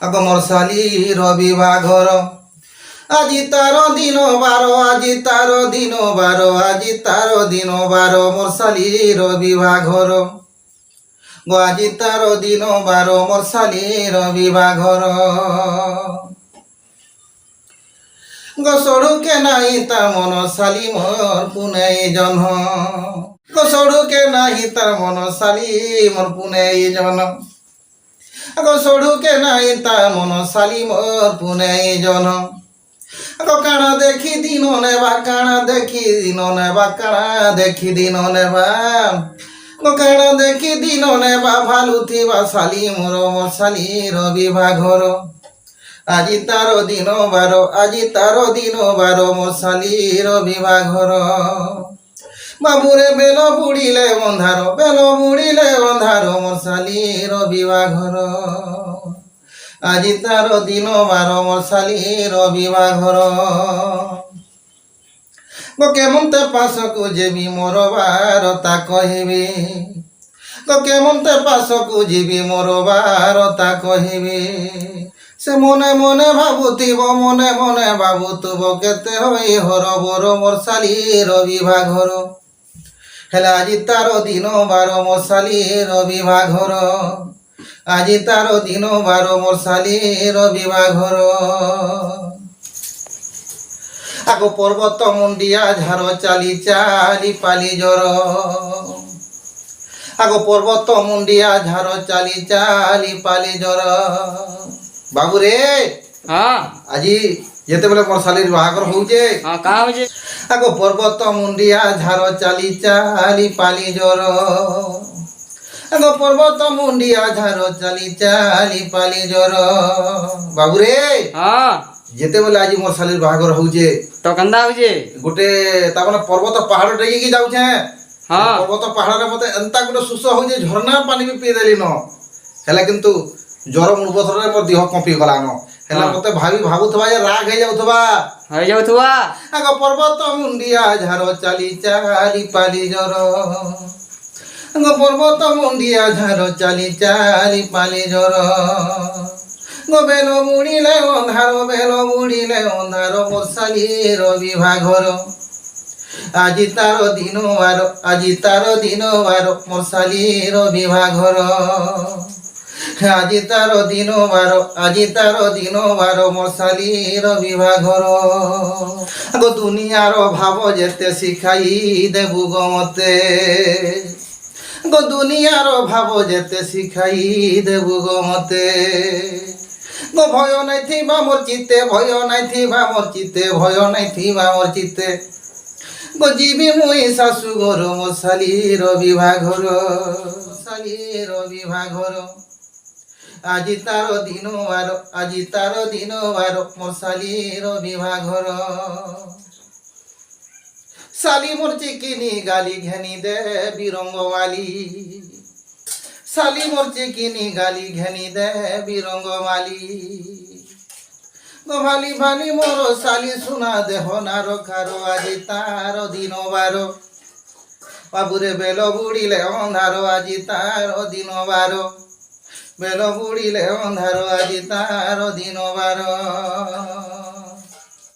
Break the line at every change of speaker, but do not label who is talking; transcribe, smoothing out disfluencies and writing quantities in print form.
আগ মোর শালির বিবাঘর আজি তার দিন বার আজি তার দিন বার আজি তার দিন বার মোর শালির বিবাঘর গো আজি তার দিন বার মোর শালির বিবাঘর গো সড়ুকে নাই তার মন শালি মোর পুনে জন্ম গো সড়ুকে নাই তার মন শালি মোর পুনে জন্ম গো সড়ুকে নাই তার মন শালি মোর পুনে জন্ম গো কাଣା দেখি দিন নেবা কাଣା দেখি দিন নেবা কাଣା দেখি দিন নেবা গো কাଣା দেখি দিন নেবা ভালু থিবা শালি মোর মোর শালির বিবাঘর আজি তার দিন বার আজি তার দিন বার মোর শালির বিবাঘর বাবুরে বেল বুড়িলে বন্ধার বেল বুড়িলে বন্ধার মোর শালির বিবাঘর আজি তার দিন বার মোর শালির বিবাঘর গো কেমনতে পাশকু যেবি মোর বার তা কহিবি গো কেমনতে পাশকু ଯିବି মোর বার তা কহিবি সে মনে মনে ভাবুথিব মনে মনে ভাবুথিব কেতে হই হরবর মোর শালির বিবাঘর হেলে আজি তার দিন বার মোর শালির বিবাঘর আজি তার দিন বার মোর শালির বিবাঘর আগ পর্বত মুন্ডিয়া ঝাড় চালি চালি পালি জ্বর আগ পর্বত মুন্ডিয়া ঝাড় চালি চালি পালি জ্বর বাবুরে আজি যেতেবেলে মোর শালির বাহাঘর হউছে আগ পর্বত মুন্ডিয়া ঝাড় চালি চালি পালি জ্বর আগ পর্বত মুন্ডিয়া ঝাড় চালি চালি পালি জ্বর বাবুরে যেতেবেলে আজি মোর শালির বাহাঘর হউছে
তো কেন্দা হউছে
গোটে তা মানে পর্বত পাহাড় ডেইকি যাউছে পর্বত পাহাড়ে মতে এন্তা গোটে সুস হউছে ঝর্ণা পানি বি পিই দেলি ন হেলা কিন্তু জ্বর মূলবথরে মোর দেহ কঁপি গলান হেলা মতে ভাবুথবা যে রাগ হয়ে যাউথবা আগ পর্বত মুন্ডিয়া ঝাড় চালি চালি পালি জ্বর আগ পর্বত মুন্ডিয়া ঝাড় চালি চালি পালি জ্বর গো বেল বুড়িলে অন্ধার মোর শালির বিবাঘর আজি তার দিন বার আজি তার দিন বার মোর শালির বিবাঘর আজি তার দিন বার আজি তার দিন বার মোর শালির বিবাঘর গো দুনিয়ার ভাব যেতে শিখাই দেবু গো মতে গো দুনিয়ার ভাব যেতে শিখাই দেবু গো মতে গো ভয় নাই থিবা মোর চিত্তে ভয় নাই থিবা মোর চিত্তে ভয় নাই থিবা মোর চিত্তে গো ଯିବି মুই শাশু ঘর মোর শালির বিবাঘর শালির বিবাঘর আজি তার দিন বার আজি তার দিন বার মোর শালির বিবাঘর শালি মোর চিকিনি গালি ঘেনি দে বিরঙ্গমালি শালি মোর চিকিনি গালি ঘেনি দে বিরঙ্গমালি গো ভালি ভালি মোর শালি শুনা দেহ নার খার আজি তার দিন বার বাবুরে বেল বুড়িলে অন্ধার আজি তার দিন বার বেল বুড়িলে অন্ধার আজি তার দিন বার